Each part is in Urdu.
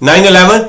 9/11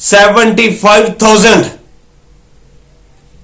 75,000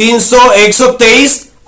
123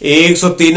103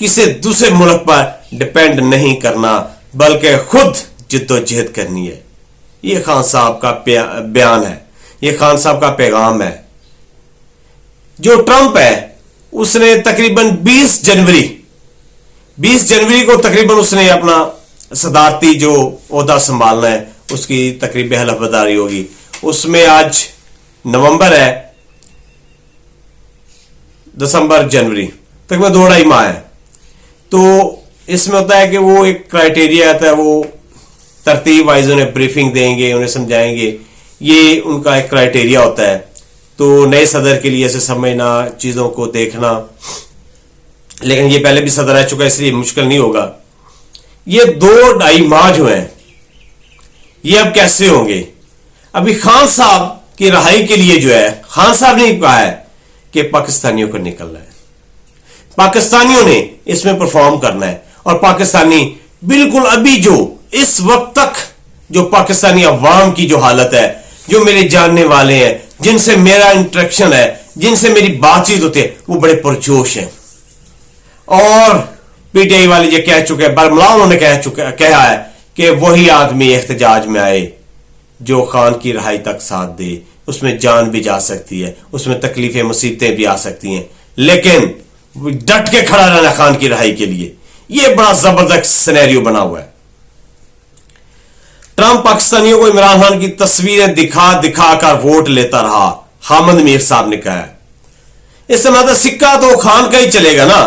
کسی دوسرے ملک پر ڈپینڈ نہیں کرنا بلکہ خود جدوجہد کرنی ہے. یہ خان صاحب کا بیان ہے, یہ خان صاحب کا پیغام ہے. جو ٹرمپ ہے اس نے تقریباً 20 جنوری کو تقریباً اس نے اپنا صدارتی جو عہدہ سنبھالنا ہے اس کی تقریب حلف برداری ہوگی. اس میں آج نومبر ہے, دسمبر, جنوری تقریباً 2-2.5 ماہ ہے. تو اس میں ہوتا ہے کہ وہ ایک کرائٹیریا آتا ہے, وہ ترتیب وائز انہیں بریفنگ دیں گے, انہیں سمجھائیں گے, یہ ان کا ایک کرائٹیریا ہوتا ہے. تو نئے صدر کے لیے ایسے سمجھنا, چیزوں کو دیکھنا, لیکن یہ پہلے بھی صدر رہ چکا ہے اس لیے مشکل نہیں ہوگا. یہ 2-2.5 ماہ جو ہیں یہ اب کیسے ہوں گے؟ ابھی خان صاحب کی رہائی کے لیے جو ہے خان صاحب نے کہا ہے کہ پاکستانیوں کو نکلنا ہے, پاکستانیوں نے اس میں پرفارم کرنا ہے. اور پاکستانی بالکل ابھی جو اس وقت تک جو پاکستانی عوام کی جو حالت ہے, جو میرے جاننے والے ہیں, جن سے میرا انٹریکشن ہے, جن سے میری بات چیت ہوتی ہے, وہ بڑے پرجوش ہیں. اور پی ٹی آئی والے یہ کہہ چکے ہیں, برملا انہوں نے کہا ہے کہ وہی آدمی احتجاج میں آئے جو خان کی رہائی تک ساتھ دے. اس میں جان بھی جا سکتی ہے, اس میں تکلیفیں مصیبتیں بھی آ سکتی ہیں, لیکن ڈٹ کے کھڑا رہنا خان کی رہائی کے لیے. یہ بڑا زبردست سینیریو بنا ہوا ہے. ٹرمپ پاکستانیوں کو عمران خان کی تصویریں دکھا دکھا کر ووٹ لیتا رہا, حامد میر صاحب نے کہا ہے. اس سے مطلب سکہ تو خان کا ہی چلے گا نا,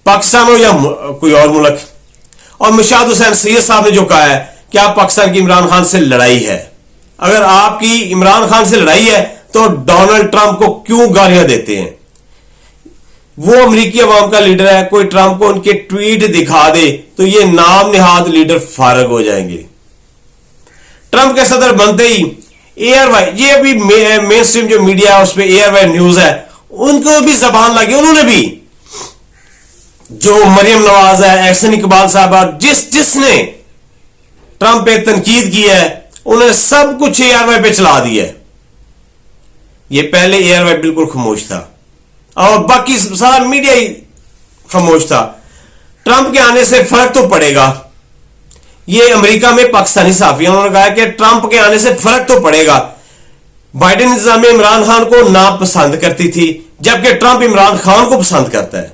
پاکستان ہو یا کوئی اور ملک. اور مشاہد حسین سید صاحب نے جو کہا ہے کہ آپ پاکستان کی عمران خان سے لڑائی ہے, اگر آپ کی عمران خان سے لڑائی ہے تو ڈونلڈ ٹرمپ کو کیوں گالیاں دیتے ہیں؟ وہ امریکی عوام کا لیڈر ہے, کوئی ٹرمپ کو ان کے ٹویٹ دکھا دے تو یہ نام نہاد لیڈر فارغ ہو جائیں گے. ٹرمپ کے صدر بنتے ہی ایئر وائی, یہ ابھی مین اسٹریم جو میڈیا ہے اس پہ ایئر وائی نیوز ہے, ان کو بھی زبان لگی. انہوں نے بھی جو مریم نواز ہے, احسن اقبال صاحب, اور جس نے ٹرمپ پہ تنقید کی ہے انہوں نے سب کچھ ایئر وائی پہ چلا دیا ہے. یہ پہلے ایئر وائی بالکل خاموش تھا اور باقی سارا میڈیا ہی خاموش تھا. ٹرمپ کے آنے سے فرق تو پڑے گا. یہ امریکہ میں پاکستانی صحافیوں نے کہا کہ ٹرمپ کے آنے سے فرق تو پڑے گا. بائیڈن انتظامیہ عمران خان کو ناپسند کرتی تھی جبکہ ٹرمپ عمران خان کو پسند کرتا ہے.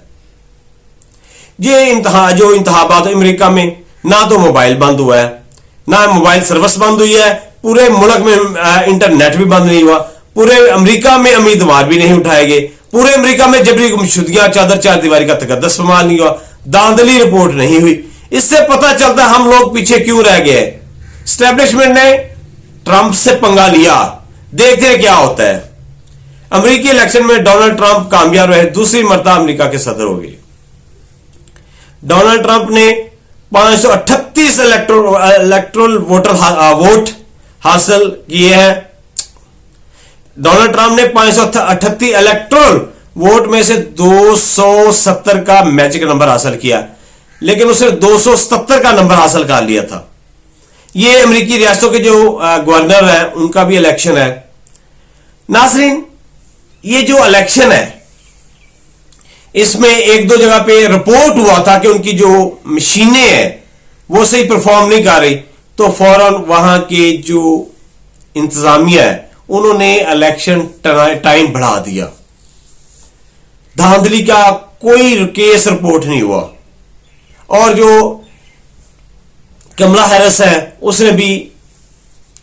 یہ جو انتخابات امریکہ میں نہ تو موبائل بند ہوا ہے, نہ موبائل سروس بند ہوئی ہے, پورے ملک میں انٹرنیٹ بھی بند نہیں ہوا, پورے امریکہ میں امیدوار بھی نہیں اٹھائے گئے, پورے امریکہ میں جبری گمشدگیاں, چادر چار دیواری کا تقدس پامال نہیں ہوا, داندلی رپورٹ نہیں ہوئی. اس سے پتہ چلتا ہے ہم لوگ پیچھے کیوں رہ گئے. اسٹیبلشمنٹ نے ٹرمپ سے پنگا لیا, دیکھتے ہیں کیا ہوتا ہے. امریکی الیکشن میں ڈونلڈ ٹرمپ کامیاب رہے, دوسری مرتبہ امریکہ کے صدر ہو گئے. ڈونلڈ ٹرمپ نے 538 الیکٹرل ووٹ حاصل کیے ہیں. ڈونلڈ ٹرمپ نے 538 الیکٹرل ووٹ میں سے 270 کا میجک نمبر حاصل کیا, لیکن اس نے 277 کا نمبر حاصل کر لیا تھا. یہ امریکی ریاستوں کے جو گورنر ہیں ان کا بھی الیکشن ہے. ناظرین, یہ جو الیکشن ہے اس میں 1-2 جگہ پہ رپورٹ ہوا تھا کہ ان کی جو مشینیں ہیں وہ صحیح پرفارم نہیں کر رہی, تو فوراً وہاں کے جو انتظامیہ ہے انہوں نے الیکشن ٹائم بڑھا دیا. دھاندلی کا کوئی کیس رپورٹ نہیں ہوا. اور جو کملا ہیرس ہے اس نے بھی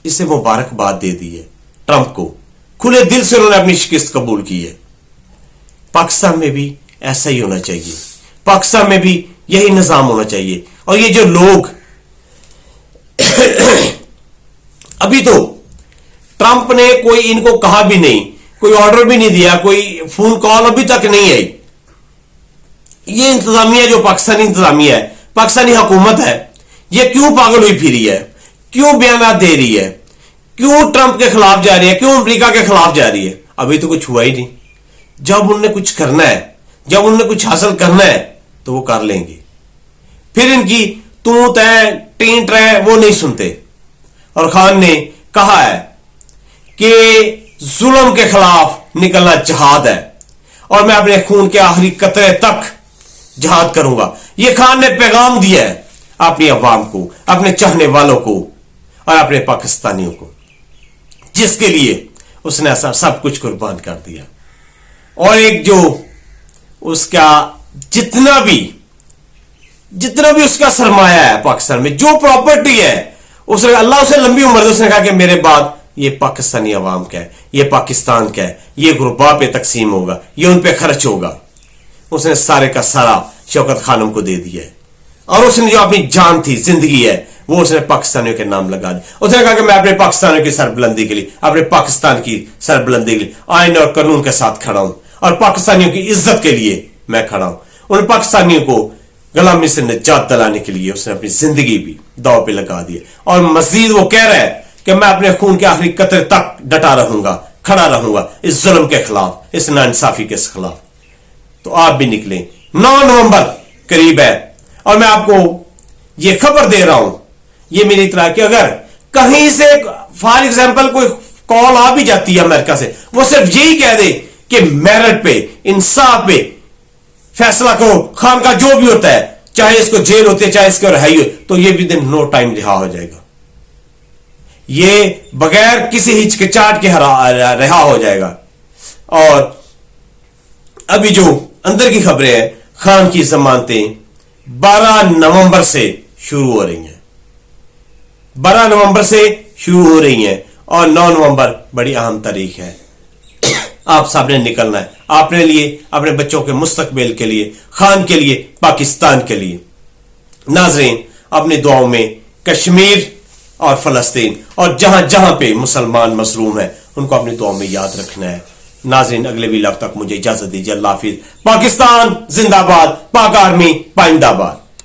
اسے مبارکباد دے دی ہے ٹرمپ کو, کھلے دل سے انہوں نے اپنی شکست قبول کی ہے. پاکستان میں بھی ایسا ہی ہونا چاہیے, پاکستان میں بھی یہی نظام ہونا چاہیے. اور یہ جو لوگ ابھی تو ٹرمپ نے کوئی ان کو کہا بھی نہیں, کوئی آرڈر بھی نہیں دیا, کوئی فون کال ابھی تک نہیں آئی. یہ انتظامیہ جو پاکستانی انتظامیہ ہے, پاکستانی حکومت ہے, یہ کیوں پاگل ہوئی پھری ہے, کیوں بیانات دے رہی ہے, کیوں ٹرمپ کے خلاف جا رہی ہے, کیوں امریکہ کے خلاف جا رہی ہے؟ ابھی تو کچھ ہوا ہی نہیں. جب انہوں نے کچھ کرنا ہے, جب انہوں نے کچھ حاصل کرنا ہے تو وہ کر لیں گے. پھر ان کی تو تے ٹین ٹرے وہ نہیں سنتے. اور خان نے کہا ہے کہ ظلم کے خلاف نکلنا جہاد ہے, اور میں اپنے خون کے آخری قطرے تک جہاد کروں گا. یہ خان نے پیغام دیا ہے اپنی عوام کو, اپنے چاہنے والوں کو اور اپنے پاکستانیوں کو, جس کے لیے اس نے ایسا سب کچھ قربان کر دیا. اور ایک جو اس کا جتنا بھی اس کا سرمایہ ہے پاکستان میں, جو پراپرٹی ہے, اس نے اللہ اسے لمبی عمر دے. اس نے کہا کہ میرے بعد یہ پاکستانی عوام کا ہے, یہ پاکستان کا ہے, یہ غربا پہ تقسیم ہوگا, یہ ان پہ خرچ ہوگا. اس نے سارے کا سارا شوکت خانم کو دے دیا ہے. اور اس نے جو اپنی جان تھی, زندگی ہے, وہ اس نے پاکستانیوں کے نام لگا دی. اس نے کہا کہ میں اپنے پاکستانیوں کی سربلندی کے لیے, اپنے پاکستان کی سربلندی کے لیے آئین اور قانون کے ساتھ کھڑا ہوں, اور پاکستانیوں کی عزت کے لیے میں کھڑا ہوں. ان پاکستانیوں کو غلامی سے نجات دلانے کے لیے اس نے اپنی زندگی بھی داؤ پہ لگا دی. اور مزید وہ کہہ رہا ہے کہ میں اپنے خون کے آخری قطرے تک ڈٹا رہوں گا, کھڑا رہوں گا اس ظلم کے خلاف, اس ناانصافی کے خلاف. تو آپ بھی نکلیں. 9 نومبر قریب ہے, اور میں آپ کو یہ خبر دے رہا ہوں, یہ میری طرح کہ اگر کہیں سے فار ایگزامپل کوئی کال آ بھی جاتی ہے امریکہ سے, وہ صرف یہی کہہ دے کہ میرٹ پہ, انصاف پہ فیصلہ کرو, خان کا جو بھی ہوتا ہے, چاہے اس کو جیل ہوتی ہے چاہے اس کو رہائی ہو, تو یہ بھی دن نو ٹائم رہا ہو جائے گا. یہ بغیر کسی ہچکچاہٹ کے رہا ہو جائے گا. اور ابھی جو اندر کی خبریں ہیں, خان کی ضمانتیں 12 نومبر سے شروع ہو رہی ہیں. 12 نومبر سے شروع ہو رہی ہیں, اور 9 نومبر بڑی اہم تاریخ ہے. آپ سب نے نکلنا ہے, اپنے لیے, اپنے بچوں کے مستقبل کے لیے, خان کے لیے, پاکستان کے لیے. ناظرین, اپنی دعاؤں میں کشمیر اور فلسطین اور جہاں جہاں پہ مسلمان مظلوم ہیں ان کو اپنی دعاؤں میں یاد رکھنا ہے. ناظرین, اگلے ویلاگ تک مجھے اجازت دیجیے. اللہ حافظ. پاکستان زندہ باد, پاک آرمی پائندہ باد.